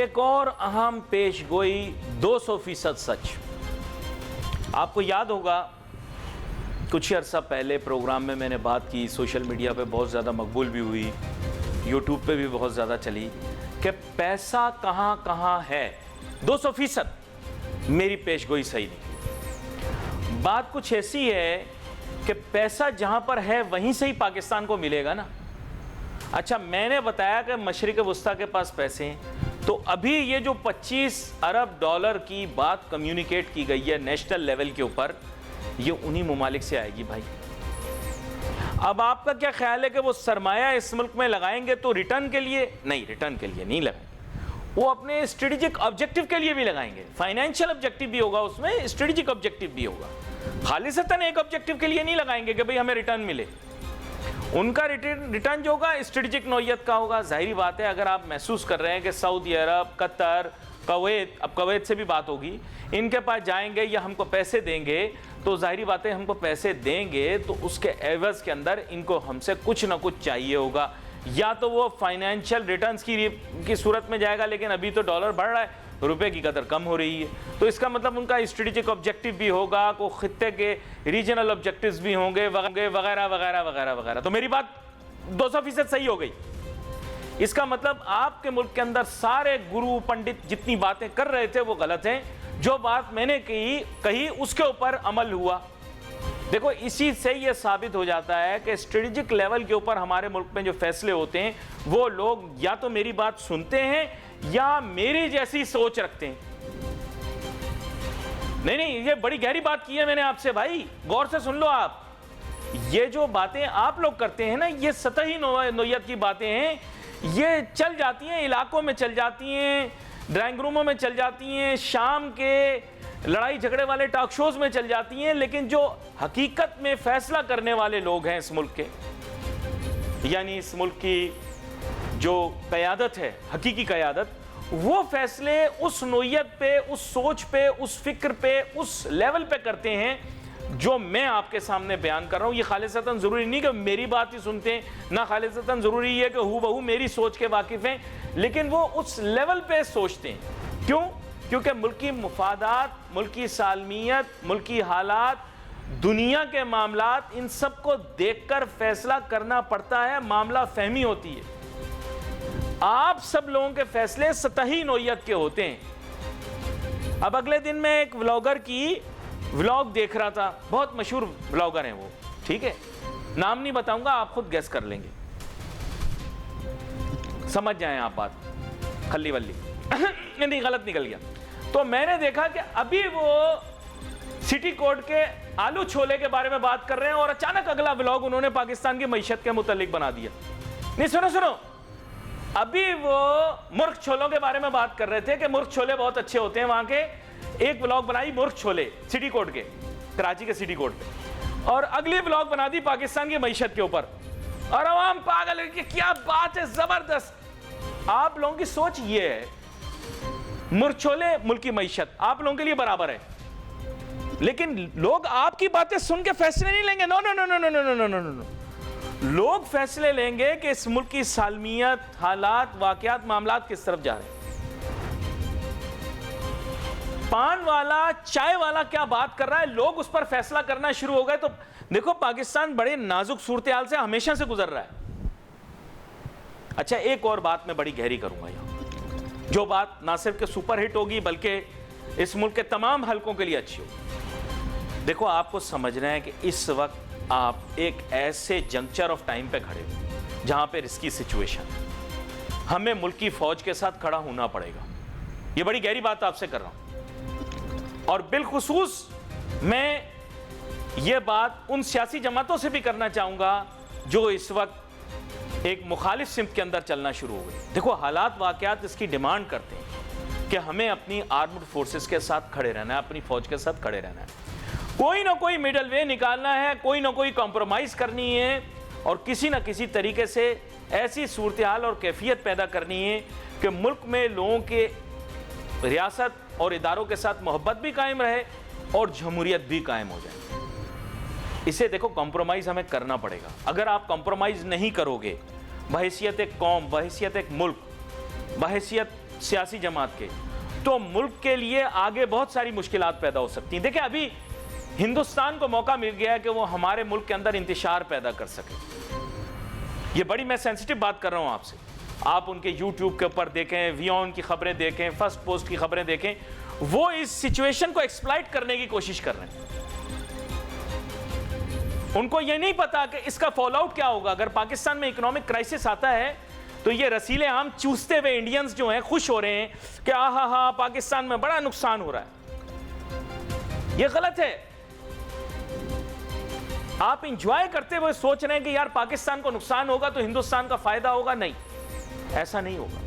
एक और अहम पेशगोई 200% सच। आपको याद होगा कुछ ही अर्सा पहले प्रोग्राम में मैंने बात की, सोशल मीडिया पे बहुत ज़्यादा मकबूल भी हुई, यूट्यूब पे भी बहुत ज़्यादा चली कि पैसा कहाँ कहाँ है। 200% मेरी पेशगोई सही नहीं। बात कुछ ऐसी है कि पैसा जहाँ पर है वहीं से ही पाकिस्तान को मिलेगा ना। अच्छा, मैंने बताया कि मशरिक़ वुस्ता के पास पैसे हैं, तो अभी ये जो 25 अरब डॉलर की बात कम्युनिकेट की गई है नेशनल लेवल के ऊपर, ये उन्हीं ममालिक से आएगी भाई। अब आपका क्या ख्याल है कि वो सरमाया इस मुल्क में लगाएंगे तो रिटर्न के लिए? नहीं, रिटर्न के लिए नहीं लगाएंगे, वो अपने स्ट्रेटेजिक ऑब्जेक्टिव के लिए भी लगाएंगे। फाइनेंशियल ऑब्जेक्टिव भी होगा उसमें, स्ट्रेटेजिक ऑब्जेक्टिव भी होगा। खालिसतन एक ऑब्जेक्टिव के लिए नहीं लगाएंगे कि भाई हमें रिटर्न मिले। उनका रिटर्न जो होगा स्ट्रेटेजिक नौयत का होगा। जाहिर बात है, अगर आप महसूस कर रहे हैं कि सऊदी अरब, कतर, कुवैत, अब कुवैत से भी बात होगी, इनके पास जाएंगे या हमको पैसे देंगे, तो जाहिर बात है हमको पैसे देंगे तो उसके एवज के अंदर इनको हमसे कुछ ना कुछ चाहिए होगा। या तो वो फाइनेंशियल रिटर्न्स की सूरत में जाएगा, लेकिन अभी तो डॉलर बढ़ रहा है, रुपए की कदर कम हो रही है, तो इसका मतलब उनका स्ट्रेटेजिक ऑब्जेक्टिव भी होगा, को खित्ते के रीजनल ऑब्जेक्टिव्स भी होंगे वगैरह वगैरह वगैरह वगैरह। तो मेरी बात 200% सही हो गई। इसका मतलब आपके मुल्क के अंदर सारे गुरु पंडित जितनी बातें कर रहे थे वो गलत हैं। जो बात मैंने कही उसके ऊपर अमल हुआ। देखो, इसी से ये साबित हो जाता है कि स्ट्रेटेजिक लेवल के ऊपर हमारे मुल्क में जो फैसले होते हैं वो लोग या तो मेरी बात सुनते हैं या मेरी जैसी सोच रखते हैं। नहीं, ये बड़ी गहरी बात की है मैंने आपसे भाई, गौर से सुन लो आप। ये जो बातें आप लोग करते हैं ना, ये सतही नौयत की बातें हैं, ये चल जाती हैं, इलाकों में चल जाती हैं, ड्राइंग रूमों में चल जाती हैं, शाम के लड़ाई झगड़े वाले टॉक शोज में चल जाती हैं, लेकिन जो हकीकत में फैसला करने वाले लोग हैं इस मुल्क के, यानी इस मुल्क की जो क़यादत है, हकीकी क़यादत, वो फैसले उस नौयत पे, उस सोच पे, उस फिक्र पे, उस लेवल पे करते हैं जो मैं आपके सामने बयान कर रहा हूं। ये खालिसतन जरूरी नहीं कि मेरी बात ही सुनते हैं, ना खालिसतन जरूरी है कि हूबहू मेरी सोच के वाकिफ हैं, लेकिन वो उस लेवल पे सोचते हैं। क्यों? क्योंकि मुल्की मुफादात, मुल्की सालमियत, मुल्की हालात, दुनिया के मामलात, इन सब को देखकर फैसला करना पड़ता है, मामला फहमी होती है। आप सब लोगों के फैसले सतही नौयत के होते हैं। अब अगले दिन मैं एक व्लॉगर की व्लॉग देख रहा था, बहुत मशहूर व्लॉगर हैं वो, ठीक है, नाम नहीं बताऊंगा, आप खुद गेस कर लेंगे, समझ जाएं आप बात, खल्ली वल्ली नहीं, गलत निकल गया। तो मैंने देखा कि अभी वो सिटी कोड के आलू छोले के बारे में बात कर रहे हैं और अचानक अगला व्लॉग उन्होंने पाकिस्तान की मईशत के मुतालिक बना दिया। नहीं, सुनो, अभी वो मुर्ख छोलों के बारे में बात कर रहे थे कि मुर्ख छोले बहुत अच्छे होते हैं वहां के। एक ब्लॉग बनाई मुर्ख छोले सिटी कोड के, कराची के सिटी कोड पे, और अगली ब्लॉग बना दी पाकिस्तान की मईशत के ऊपर, और आवाम पागल है कि क्या बात है, जबरदस्त। आप लोगों की सोच ये है, मुर्ख छोले मुल्क की मईशत आप लोगों के लिए बराबर है, लेकिन लोग आपकी बातें सुन के फैसले नहीं लेंगे। No no no no no no no no no, लोग फैसले लेंगे कि इस मुल्क की सालमियत, हालात, वाकयात, मामलात किस तरफ जा रहे हैं। पान वाला, चाय वाला क्या बात कर रहा है, लोग उस पर फैसला करना शुरू हो गए। तो देखो, पाकिस्तान बड़े नाजुक सूरत हाल से हमेशा से गुजर रहा है। अच्छा, एक और बात मैं बड़ी गहरी करूंगा यहां, जो बात ना सिर्फ के सुपर हिट होगी बल्कि इस मुल्क के तमाम हलकों के लिए अच्छी होगी। देखो, आपको समझना है कि इस वक्त आप एक ऐसे जंक्चर ऑफ टाइम पे खड़े हो जहां पे रिस्की सिचुएशन है, हमें मुल्क की फौज के साथ खड़ा होना पड़ेगा। ये बड़ी गहरी बात आपसे कर रहा हूं, और बिलखुसूस मैं ये बात उन सियासी जमातों से भी करना चाहूँगा जो इस वक्त एक मुखालिफ सिमत के अंदर चलना शुरू हो गई। देखो, हालात वाकयात इसकी डिमांड करते हैं कि हमें अपनी आर्म्ड फोर्सेस के साथ खड़े रहना है, अपनी फौज के साथ खड़े रहना है, कोई ना कोई मिडल वे निकालना है, कोई ना कोई कॉम्प्रोमाइज़ करनी है, और किसी ना किसी तरीके से ऐसी सूरत हाल और कैफियत पैदा करनी है कि मुल्क में लोगों के रियासत और इदारों के साथ मोहब्बत भी कायम रहे और जमहूरियत भी कायम हो जाए। इसे देखो, कॉम्प्रोमाइज़ हमें करना पड़ेगा। अगर आप कॉम्प्रोमाइज़ नहीं करोगे, बहैसियत एक कौम, बहैसियत एक मुल्क, बहैसियत सियासी जमात के, तो मुल्क के लिए आगे बहुत सारी मुश्किलात पैदा हो सकती हैं। देखिए, अभी हिंदुस्तान को मौका मिल गया है कि वो हमारे मुल्क के अंदर इंतशार पैदा कर सके। ये बड़ी मैं सेंसिटिव बात कर रहा हूं आपसे। आप उनके यूट्यूब के ऊपर देखें, वियॉन की खबरें देखें, फर्स्ट पोस्ट की खबरें देखें, वो इस सिचुएशन को एक्सप्लॉइट करने की कोशिश कर रहे हैं। उनको ये नहीं पता कि इसका फॉल आउट क्या होगा। अगर पाकिस्तान में इकोनॉमिक क्राइसिस आता है तो ये रसीले आम चूसते हुए इंडियंस जो हैं खुश हो रहे हैं कि आहा पाकिस्तान में बड़ा नुकसान हो रहा है। ये गलत है। आप इंजॉय करते हुए सोच रहे हैं कि यार पाकिस्तान को नुकसान होगा तो हिंदुस्तान का फायदा होगा। नहीं, ऐसा नहीं होगा।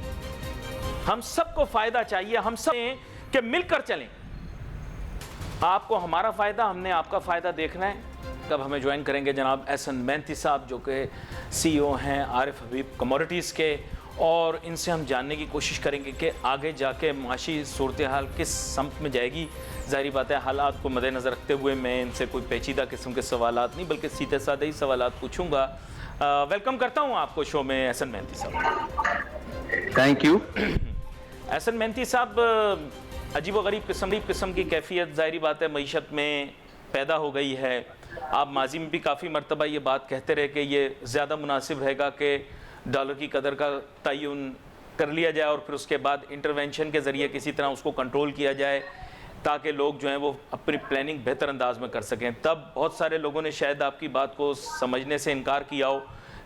हम सबको फायदा चाहिए, हम सब कि मिलकर चलें। आपको हमारा फायदा, हमने आपका फायदा देखना है। कब हमें ज्वाइन करेंगे जनाब एहसन मेहनती साहब, जो कि CEO हैं आरिफ हबीब कमोडिटीज़ के, और इनसे हम जानने की कोशिश करेंगे कि आगे जाके माशी सूरत हाल किस सम्त में जाएगी। ज़ाहिर बात है, हालात को मद्देनज़र रखते हुए मैं इनसे कोई पेचीदा किस्म के सवालात नहीं बल्कि सीधे साधे ही सवालात पूछूंगा। वेलकम करता हूँ आपको शो में एहसन मेहनती साहब। Thank you. एहसन मेहनती साहब, अजीब व गरीब किस्म की कैफियत ज़ाहिर बात है मईशत में पैदा हो गई है। आप माजी में भी काफ़ी मरतबा ये बात कहते रहे कि ये ज़्यादा मुनासिब रहेगा कि डॉलर की कदर का तयन कर लिया जाए और फिर उसके बाद इंटरवेंशन के ज़रिए किसी तरह उसको कंट्रोल किया जाए ताकि लोग जो हैं वो अपनी प्लानिंग बेहतर अंदाज में कर सकें। तब बहुत सारे लोगों ने शायद आपकी बात को समझने से इनकार किया हो,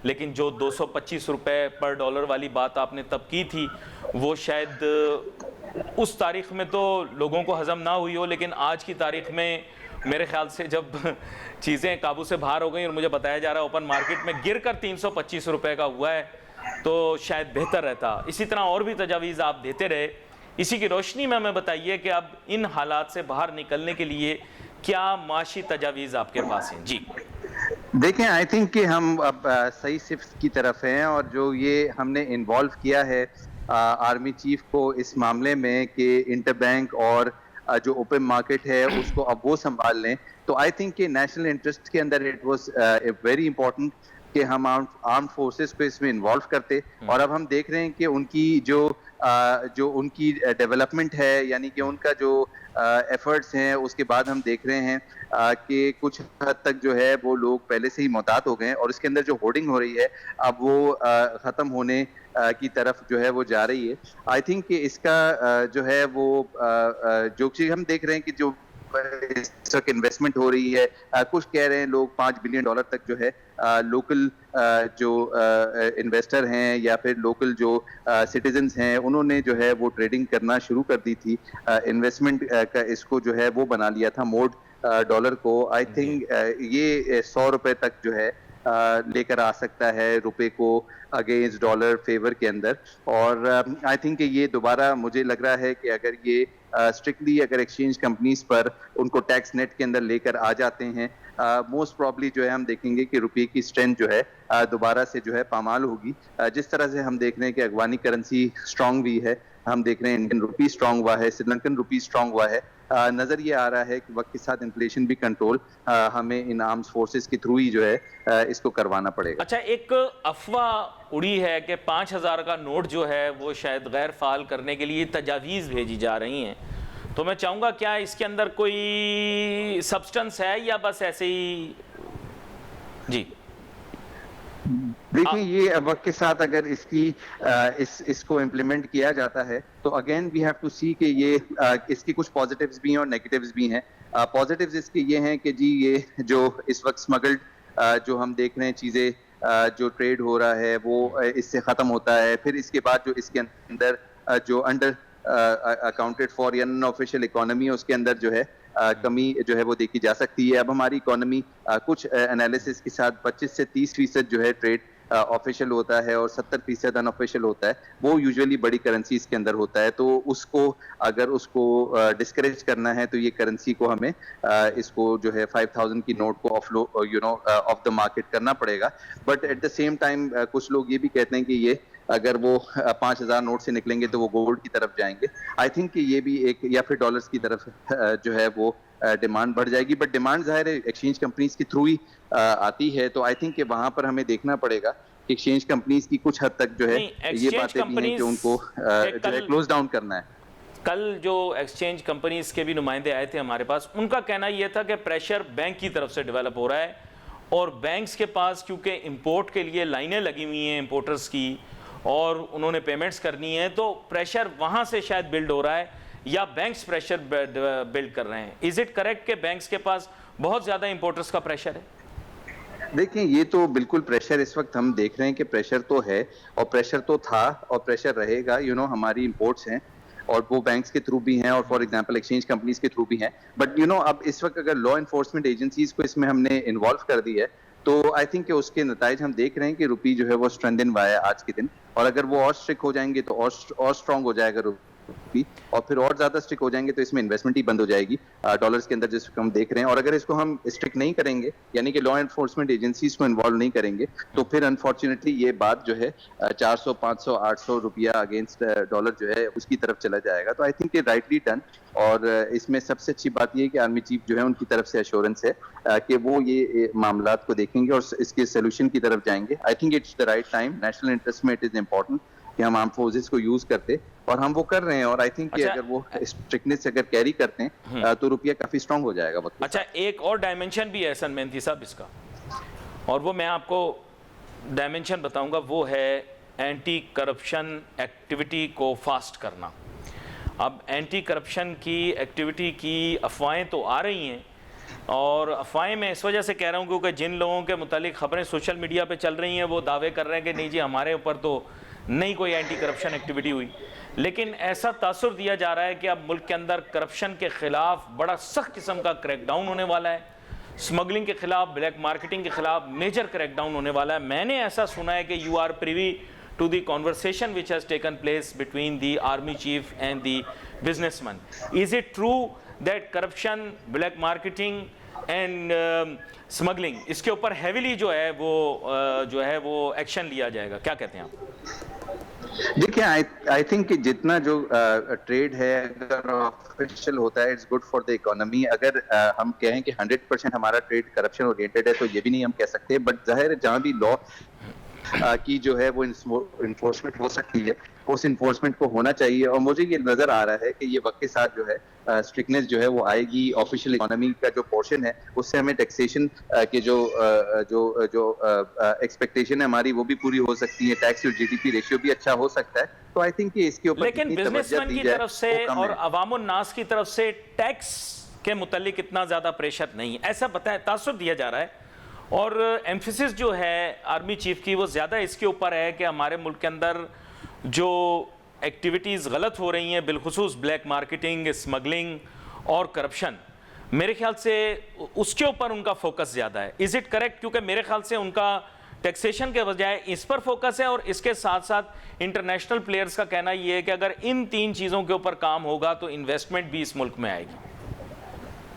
लेकिन जो 225 रुपये पर डॉलर वाली बात आपने तब की थी वो शायद उस तारीख़ में तो लोगों को हज़म ना हुई हो, लेकिन आज की तारीख़ में मेरे ख्याल से जब चीज़ें काबू से बाहर हो गई और मुझे बताया जा रहा है ओपन मार्केट में गिर कर 325 रुपये का हुआ है, तो शायद बेहतर रहता। इसी तरह और भी तजावीज़ आप देते रहे। इसी की रोशनी में हमें बताइए कि अब इन हालात से बाहर निकलने के लिए क्या माशी तजावीज़ आपके पास हैं? जी देखें, आई थिंक कि हम अब सही शिफ्ट की तरफ हैं, और जो ये हमने इन्वॉल्व किया है आर्मी चीफ को इस मामले में कि इंटरबैंक और जो ओपन मार्केट है उसको अब वो संभाल लें, तो आई थिंक कि नेशनल इंटरेस्ट के अंदर इट वाज वेरी इंपॉर्टेंट कि हम आर्म फोर्सेस को इसमें इन्वॉल्व करते। और अब हम देख रहे हैं कि उनकी जो उनकी डेवलपमेंट है, यानी कि उनका जो एफर्ट्स हैं, उसके बाद हम देख रहे हैं कि कुछ हद तक जो है वो लोग पहले से ही मुताद हो गए हैं, और इसके अंदर जो होर्डिंग हो रही है अब वो ख़त्म होने की तरफ जो है वो जा रही है। आई थिंक कि इसका जो है वो जो चीज़ हम देख रहे हैं कि जो इस वक्त इन्वेस्टमेंट हो रही है, कुछ कह रहे हैं लोग $5 बिलियन तक जो है लोकल जो इन्वेस्टर हैं या फिर लोकल जो सिटीजन्स हैं उन्होंने जो है वो ट्रेडिंग करना शुरू कर दी थी। इन्वेस्टमेंट का इसको जो है वो बना लिया था मोड डॉलर को। आई थिंक ये 100 रुपए तक जो है लेकर आ सकता है रुपए को अगेंस्ट डॉलर फेवर के अंदर। और आई थिंक कि ये दोबारा मुझे लग रहा है कि अगर ये स्ट्रिक्टली अगर एक्सचेंज कंपनीज पर उनको टैक्स नेट के अंदर लेकर आ जाते हैं, मोस्ट प्रॉब्ली जो है हम देखेंगे कि रुपये की स्ट्रेंथ जो है दोबारा से जो है पामाल होगी। जिस तरह से हम देख रहे हैं कि अफगानी करेंसी स्ट्रांग भी है, हम देख रहे हैं इंडियन रुपी स्ट्रांग हुआ है, श्रीलंकन रुपी स्ट्रांग हुआ है। नज़र ये आ रहा है कि वक्त के साथ इन्फ्लेशन भी कंट्रोल हमें इन आर्म्स फोर्सेस के थ्रू ही जो है इसको करवाना पड़ेगा। अच्छा, एक अफवाह उड़ी है कि 5000 का नोट जो है वो शायद गैर फाल करने के लिए तजावीज़ भेजी जा रही हैं, तो मैं चाहूँगा क्या इसके अंदर कोई सब्सटेंस है या बस ऐसे ही? जी देखिए, ये वक्त के साथ अगर इसको इम्प्लीमेंट किया जाता है तो अगेन वी हैव टू सी कि ये इसकी कुछ पॉजिटिव्स भी हैं और नेगेटिव्स भी हैं। पॉजिटिव्स इसके ये हैं कि जी ये जो इस वक्त स्मगल्ड जो हम देख रहे हैं चीज़ें जो ट्रेड हो रहा है वो इससे ख़त्म होता है। फिर इसके बाद जो इसके अंदर जो अंडर अकाउंटेड फॉर या नॉन ऑफिशियल इकोनॉमी है उसके अंदर जो है कमी जो है वो देखी जा सकती है। अब हमारी इकोनॉमी कुछ एनालिसिस के साथ 25 से 30% जो है ट्रेड ऑफिशियल होता है और 70% अनऑफिशियल होता है। वो यूजुअली बड़ी करेंसीज के अंदर होता है, तो उसको अगर उसको डिस्करेज करना है तो ये करेंसी को हमें इसको जो है 5000 की नोट को ऑफ द मार्केट करना पड़ेगा। But at the same time कुछ लोग ये भी कहते हैं कि ये अगर वो 5000 नोट से निकलेंगे तो वो गोल्ड की तरफ जाएंगे। आई थिंक कि ये भी एक, या फिर डॉलर्स की तरफ जो है वो डिमांड बढ़ जाएगी। बट डिमांड ज़ाहिर है एक्सचेंज कंपनीज के थ्रू ही आती है, तो आई थिंक कि वहाँ पर हमें देखना पड़ेगा एक्सचेंज कंपनीज की कुछ हद तक जो है नहीं, ये exchange बातें भी हैं कि companies उनको जो है क्लोज डाउन करना है। कल जो एक्सचेंज कंपनीज के भी नुमाइंदे आए थे हमारे पास, उनका कहना यह था कि प्रेशर बैंक की तरफ से डेवलप हो रहा है और बैंक्स के पास क्योंकि इंपोर्ट के लिए लाइनें लगी हुई हैं इंपोर्टर्स की और उन्होंने पेमेंट्स करनी है, तो प्रेशर वहाँ से शायद बिल्ड हो रहा है या बैंक्स प्रेशर बिल्ड कर रहे हैं। इज इट करेक्ट कि बैंक्स के पास बहुत ज़्यादा इंपोर्टर्स का प्रेशर है? देखिए, ये तो बिल्कुल प्रेशर इस वक्त हम देख रहे हैं कि प्रेशर तो है और प्रेशर तो था और प्रेशर रहेगा। हमारी इंपोर्ट्स हैं और वो बैंक्स के थ्रू भी हैं और फॉर एग्जांपल एक्सचेंज कंपनीज के थ्रू भी हैं। बट अब इस वक्त अगर लॉ इन्फोर्समेंट एजेंसीज को इसमें हमने इन्वॉल्व कर दिया है तो आई थिंक कि उसके नताइज हम देख रहे हैं कि रुपी जो है वो स्ट्रेंथन हुआ है आज के दिन, और अगर वो और स्ट्रिक्ट हो जाएंगे तो और स्ट्रांग हो जाएगा रुपी, और फिर और ज्यादा स्ट्रिक्ट हो जाएंगे तो इसमें इन्वेस्टमेंट ही बंद हो जाएगी डॉलर्स के अंदर, जिसको हम देख रहे हैं। और अगर इसको हम स्ट्रिक्ट नहीं करेंगे, यानी कि लॉ एनफोर्समेंट एजेंसीज को इन्वॉल्व नहीं करेंगे, तो फिर अनफॉर्चुनेटली ये बात जो है 400, 500, 800 रुपया अगेंस्ट डॉलर जो है उसकी तरफ चला जाएगा। तो आई थिंक ये राइटली डन, और इसमें सबसे अच्छी बात ये है कि आर्मी चीफ जो है उनकी तरफ से एश्योरेंस है कि वो ये मामलात को देखेंगे और इसके सोल्यूशन की तरफ जाएंगे। I think it's the right time, national interest में इट इज इम्पोर्टेंट कि हम आर्म फोर्सेस को यूज करते, और हम वो कर रहे हैं। और आई थिंक कि अगर वो स्ट्रिक्टनेस अगर कैरी करते हैं तो रुपया काफी स्ट्रांग हो जाएगा वक्त। अच्छा, एक और डायमेंशन भी है एहसन मेहंती साहब इसका, और वो मैं आपको डायमेंशन बताऊंगा, वो है एंटी करप्शन एक्टिविटी को फास्ट करना। अब एंटी करप्शन की एक्टिविटी की अफवाहें तो आ रही हैं, और अफवाहें मैं इस वजह से कह रहा हूँ क्योंकि जिन लोगों के मुतालिक खबरें सोशल मीडिया पे चल रही हैं वो दावे कर रहे हैं कि नहीं जी हमारे ऊपर तो नहीं कोई एंटी करप्शन एक्टिविटी हुई, लेकिन ऐसा तासुर दिया जा रहा है कि अब मुल्क के अंदर करप्शन के खिलाफ बड़ा सख्त किस्म का क्रैकडाउन होने वाला है, स्मगलिंग के खिलाफ, ब्लैक मार्केटिंग के खिलाफ मेजर क्रैकडाउन होने वाला है। मैंने ऐसा सुना है कि you are privy to the conversation which has taken place between the army chief and the businessman. Is it true that corruption, black marketing and smuggling इसके ऊपर heavily जो है वो एक्शन लिया जाएगा? क्या कहते हैं आप? देखिए, आई थिंक कि जितना जो ट्रेड है अगर ऑफिशियल होता है, it's good for the economy. अगर हम कहें कि 100% हमारा ट्रेड करप्शन ओरिएंटेड है तो ये भी नहीं हम कह सकते, बट जाहिर है जहाँ भी लॉ की जो है वो इन्फोर्समेंट हो सकती है, उस इन्फोर्समेंट को होना चाहिए। और मुझे ये नजर आ रहा है कि ये वक्त के साथ जो है स्ट्रिक्टनेस जो है वो आएगी। ऑफिशियल इकोनॉमी का जो पोर्शन है उससे हमें टैक्सेशन के जो एक्सपेक्टेशन है हमारी वो भी पूरी हो सकती है, टैक्स टू जीडीपी रेशियो भी अच्छा हो सकता है। तो आई थिंक कि इसके ऊपर लेकिन बिजनेसमैन की तरफ से और अवामुन नास की तरफ से टैक्स के मुतालिक इतना ज्यादा प्रेशर नहीं, ऐसा बताया तासुर दिया जा रहा है। और एम्फेसिस जो है आर्मी चीफ की वो ज़्यादा इसके ऊपर है कि हमारे मुल्क के अंदर जो एक्टिविटीज़ गलत हो रही हैं, बिलखुसूस ब्लैक मार्केटिंग, स्मगलिंग और करप्शन, मेरे ख्याल से उसके ऊपर उनका फोकस ज़्यादा है। Is it correct? क्योंकि मेरे ख्याल से उनका टैक्सेशन के बजाय इस पर फोकस है, और इसके साथ साथ इंटरनेशनल प्लेयर्स का कहना ये है कि अगर इन 3 चीज़ों के ऊपर काम होगा तो इन्वेस्टमेंट भी इस मुल्क में आएगी।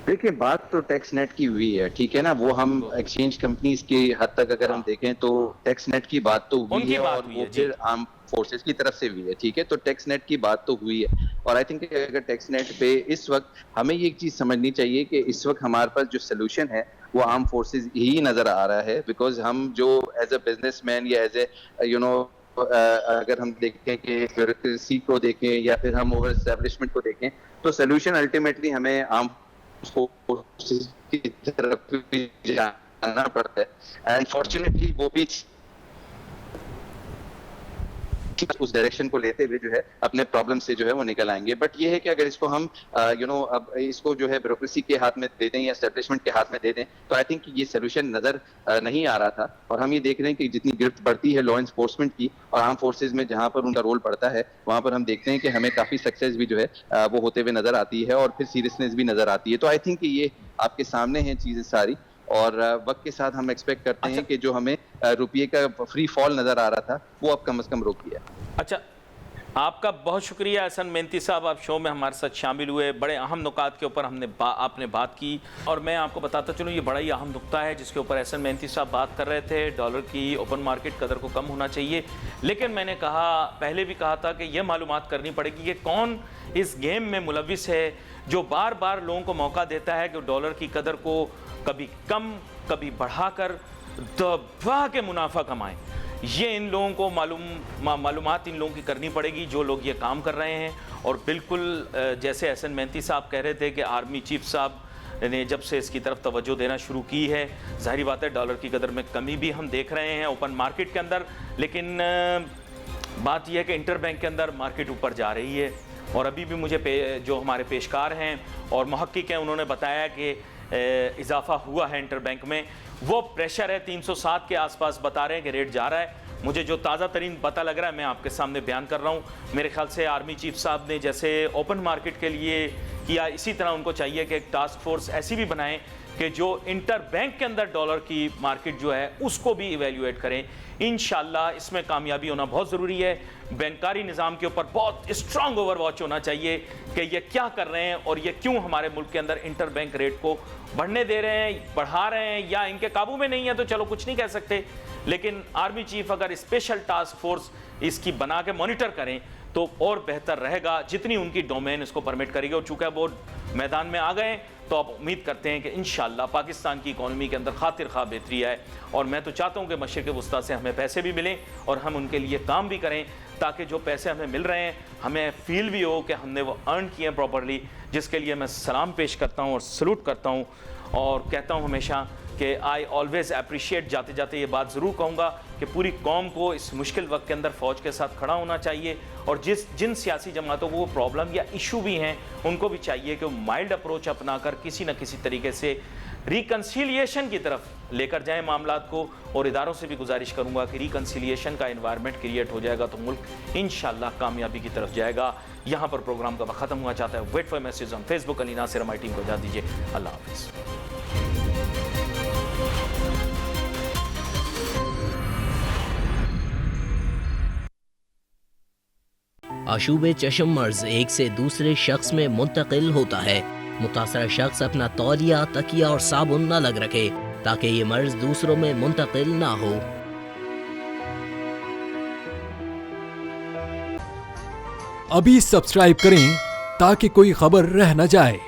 देखिए, बात तो टैक्स नेट की हुई है, ठीक है ना। वो हम एक्सचेंज कंपनीज की हद तक अगर हम देखें तो टैक्स नेट की बात तो हुई है, और वो फिर आर्म फोर्सेस की तरफ से हुई है, ठीक है। तो टैक्स नेट की बात तो हुई है, और आई थिंक अगर टैक्स नेट पे इस वक्त हमें ये एक चीज समझनी चाहिए कि इस वक्त हमारे पास जो सोल्यूशन है वो आर्म फोर्सेस ही नजर आ रहा है। बिकॉज हम जो एज ए बिजनेसमैन या एज ए अगर हम देखें कि ब्यूरोक्रेसी को देखें या फिर हम ओवर एस्टेब्लिशमेंट को देखें, तो सोल्यूशन अल्टीमेटली हमें आर्म की तरफ जाना पड़ता है। एंड फॉर्चुनेटली वो भी उस डायरेक्शन को लेते हुए जो है अपने प्रॉब्लम से जो है वो निकल आएंगे। बट ये है कि अगर इसको हम अब इसको जो है ब्यूरोक्रेसी के हाथ में दे दें या एस्टेब्लिशमेंट के हाथ में दे दें, तो आई थिंक ये सोल्यूशन नजर नहीं आ रहा था। और हम ये देख रहे हैं कि जितनी गिरफ्त बढ़ती है लॉ एनफोर्समेंट की और आर्म फोर्सेज में जहां पर उनका रोल पड़ता है, वहां पर हम देखते हैं कि हमें काफी सक्सेस भी जो है वो होते हुए नजर आती है, और फिर सीरियसनेस भी नजर आती है। तो आई थिंक कि ये आपके सामने है चीजें सारी, और वक्त के साथ हम एक्सपेक्ट करते हैं कि जो हमें रुपये का फ्री फॉल नजर आ रहा था वो अब कम से कम रोक दिया। अच्छा, आपका बहुत शुक्रिया एहसन मेहंती साहब, आप शो में हमारे साथ शामिल हुए, बड़े अहम नुकात के ऊपर आपने बात की। और मैं आपको बताता चलूँ, ये बड़ा ही अहम नुकता है जिसके ऊपर एहसन मेहंती साहब बात कर रहे थे। डॉलर की ओपन मार्केट कदर को कम होना चाहिए, लेकिन मैंने कहा, पहले भी कहा था कि यह मालूमात करनी पड़ेगी कि कौन इस गेम में मुलविस है जो बार बार लोगों को मौका देता है कि डॉलर की कदर को कभी कम कभी बढ़ाकर दबा के मुनाफा कमाएं। ये इन लोगों को मालूमात इन लोगों की करनी पड़ेगी जो लोग ये काम कर रहे हैं। और बिल्कुल जैसे एहसन मेहंती साहब कह रहे थे कि आर्मी चीफ साहब ने जब से इसकी तरफ तवज्जो देना शुरू की है, ज़ाहिर बात है डॉलर की कदर में कमी भी हम देख रहे हैं ओपन मार्केट के अंदर, लेकिन बात यह है कि इंटर बैंक के अंदर मार्केट ऊपर जा रही है। और अभी भी मुझे जो हमारे पेशकार हैं और मुहक्किक हैं उन्होंने बताया कि इजाफा हुआ है इंटर बैंक में, वो प्रेशर है 307 के आसपास बता रहे हैं कि रेट जा रहा है। मुझे जो ताज़ा तरीन पता लग रहा है मैं आपके सामने बयान कर रहा हूँ। मेरे ख्याल से आर्मी चीफ साहब ने जैसे ओपन मार्केट के लिए किया, इसी तरह उनको चाहिए कि एक टास्क फोर्स ऐसी भी बनाएं कि जो इंटर बैंक के अंदर डॉलर की मार्केट जो है उसको भी इवेल्युएट करें। इंशाल्लाह इसमें कामयाबी होना बहुत ज़रूरी है। बैंकारी निज़ाम के ऊपर बहुत स्ट्रांग ओवरवॉच होना चाहिए कि ये क्या कर रहे हैं और ये क्यों हमारे मुल्क के अंदर इंटर बैंक रेट को बढ़ने दे रहे हैं, बढ़ा रहे हैं, या इनके काबू में नहीं है तो चलो कुछ नहीं कह सकते। लेकिन आर्मी चीफ अगर स्पेशल टास्क फोर्स इसकी बना के मॉनिटर करें तो और बेहतर रहेगा, जितनी उनकी डोमेन इसको परमिट करेगी। और चूँकि वो मैदान में आ गए तो आप उम्मीद करते हैं कि इंशाल्लाह पाकिस्तान की इकॉनमी के अंदर खातिर खा बेहतरी आए। और मैं तो चाहता हूँ कि मशरिक़ वुस्ता से हमें पैसे भी मिलें और हम उनके लिए काम भी करें, ताकि जो पैसे हमें मिल रहे हैं हमें फील भी हो कि हमने वो अर्न किए हैं प्रॉपरली, जिसके लिए मैं सलाम पेश करता हूँ और सलूट करता हूँ। और कहता हूँ हमेशा कि आई ऑलवेज़ अप्रिशिएट, जाते जाते ये बात ज़रूर कहूँगा कि पूरी कौम को इस मुश्किल वक्त के अंदर फ़ौज के साथ खड़ा होना चाहिए। और जिन सियासी जमातों को वो प्रॉब्लम या इशू भी हैं उनको भी चाहिए कि वो माइल्ड अप्रोच अपनाकर किसी न किसी तरीके से रिकन्सिलिएशन की तरफ लेकर जाएं मामलात को। और इदारों से भी गुजारिश करूंगा कि रिकन्सिलिएशन का एनवायरनमेंट क्रिएट हो जाएगा तो मुल्क इंशाल्लाह कामयाबी की तरफ जाएगा। यहाँ पर प्रोग्राम का ख़त्म हुआ चाहता है। Wait for message on Facebook. Ali Nasir हमारी टीम को इजाज़त दीजिए। अल्लाह हाफिज़। आशूब चश्म मर्ज एक से दूसरे शख्स में मुंतकिल होता है। मुतासरा शख्स अपना तौलिया, तकिया और साबुन न लग रखे ताकि ये मर्ज दूसरों में मुंतकिल ना हो। अभी सब्सक्राइब करें ताकि कोई खबर रह न जाए।